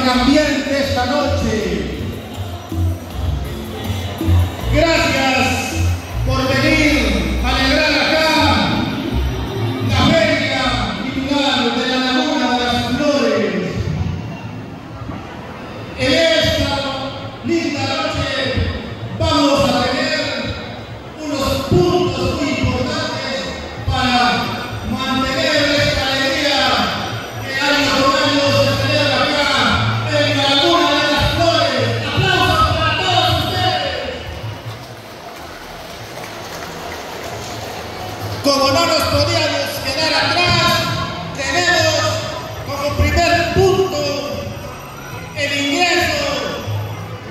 buen ambiente esta noche. Gracias por venir a alegrar acá la feria titular de la Laguna de las Flores. En esta linda noche vamos a tener unos puntos muy importantes para mantener esta alegría que año con año se celebra acá en la Laguna de las Flores. ¡Aplausos para todos ustedes! Como no nos podíamos quedar atrás, tenemos como primer punto el ingreso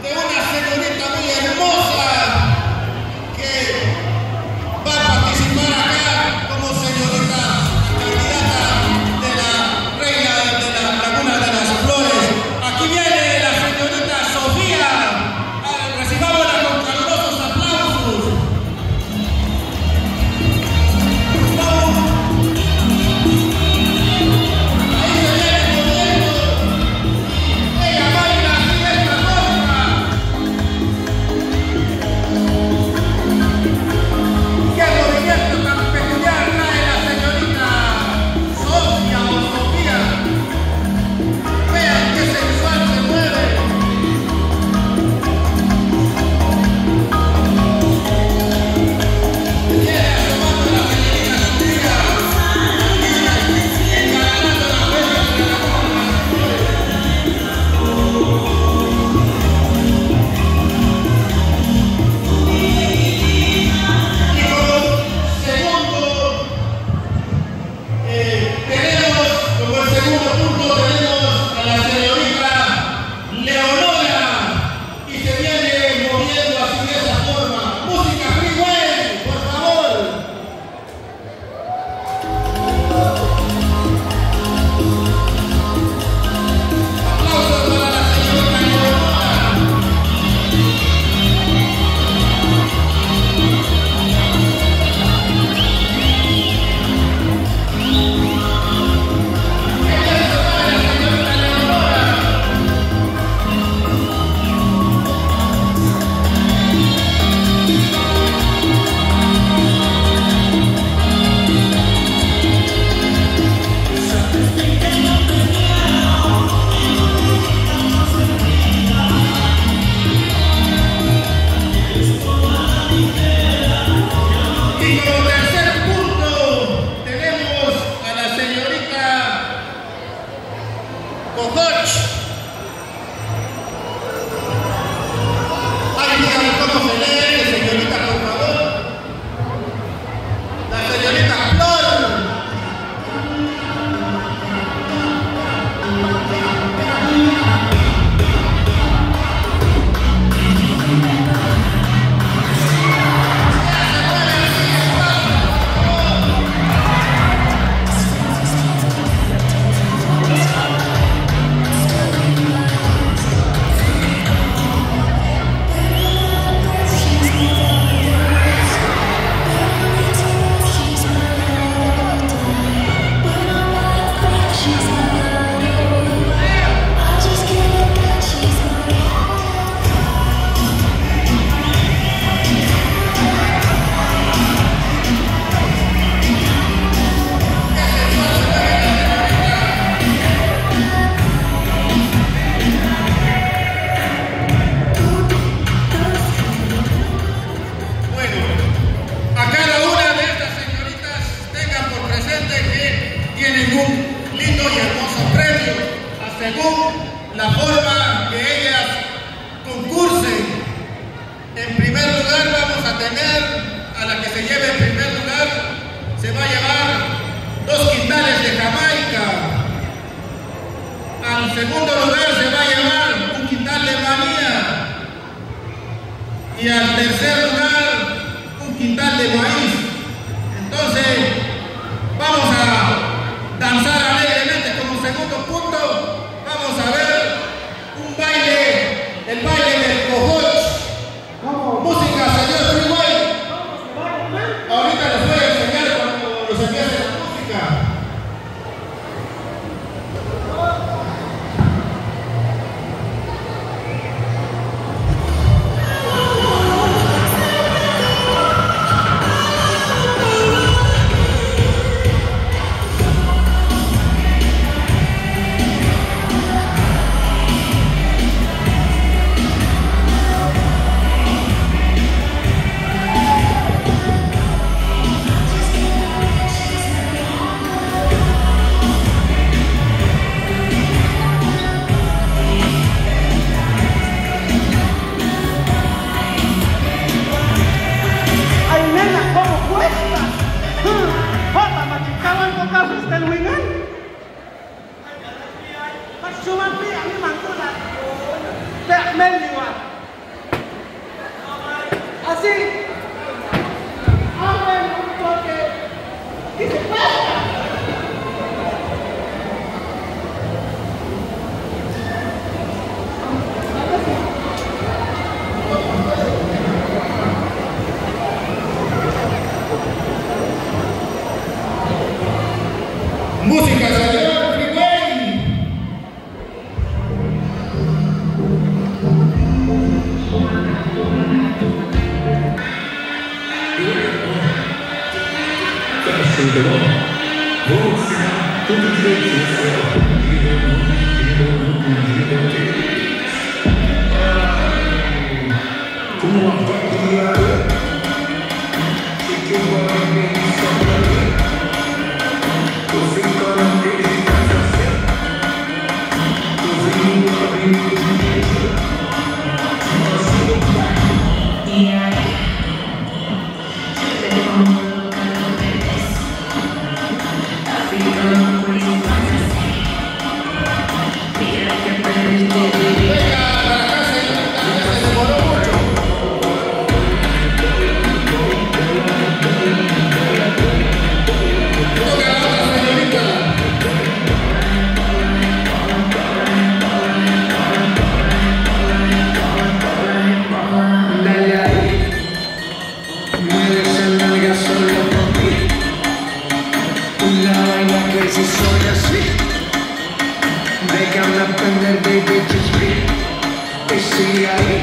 de una señorita muy hermosa que va a participar acá como señorita candidata de la reina de la Laguna de las Flores. Aquí viene la señorita Sofía. Recibámosla con calurosos aplausos. Ahí se viene moviendo. Ella baila así de esta forma. ¡Qué movimiento tan peculiar trae la señorita Sofía o Sofía! Vean qué sensual se mueve. Viene asomando la señorita Sofía, engalanando la feria de la Laguna de las Flores. Y como el segundo punto tenemos a la señorita Leonora y se viene moviendo así de esa forma. Música freeway, por favor. Aplausos para la señorita Leonora. Y como tercer punto tenemos a la señorita Cococh. Ay, dígame cómo se lee, señorita, por favor. La señorita Flor. Bueno, a cada una de estas señoritas tengan por presente que tienen un lindo y hermoso premio, según la forma que ellas concursen. En primer lugar vamos a tener a la que se lleve en primer lugar, se va a llevar 2 quintales de Jamaica. Al segundo lugar se va a llevar 1 quintal de manía. Y al tercer lugar 1 quintal de maíz. Entonces vamos a danzar alegremente. Como segundo punto vamos a ver un baile, el baile del cojoch. Música, señor Freeway. Ahorita les voy a enseñar cuando los empiece la música. Música, señor Freeway. Si soy así, déjame aprender, baby, to speak. Y sigue ahí.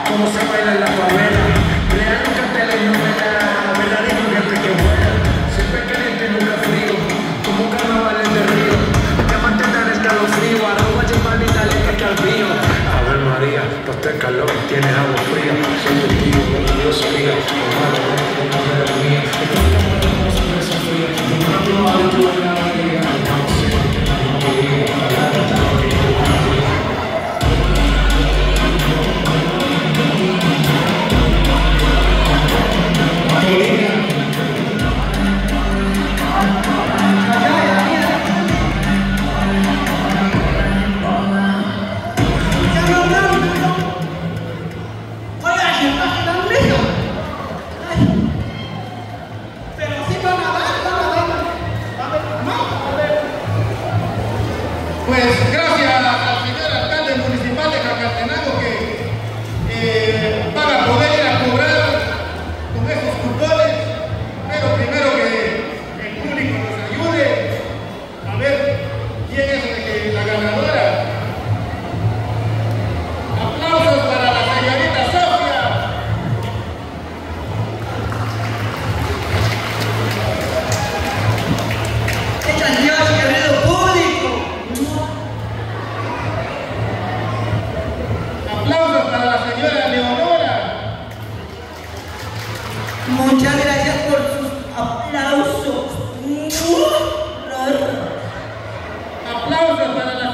Cómo se baila en la favela, crean nunca telenovela, verdadero gente que vuela, siempre caliente nunca frío, como carnaval en el río, llámate tan escalofrío, arroba Giovanni, dale que calvío. Ave María, toste calor, tienes agua fría, soy tu tío, yo sabía, hermano, no me la mía, esto es como una sorpresa fría, no me probado y tú en la alegría, no sé, no te digo, Pues gracias al señor alcalde municipal de Jacartenango que van a poder ir a cobrar con esos cupones, pero primero que el público nos ayude a ver quién es la ganadora. Aplausos para la señorita Sofía. ¡Echa Dios, querido público! Aplausos para la señora Leonora. Muchas gracias por sus aplausos. Aplausos para la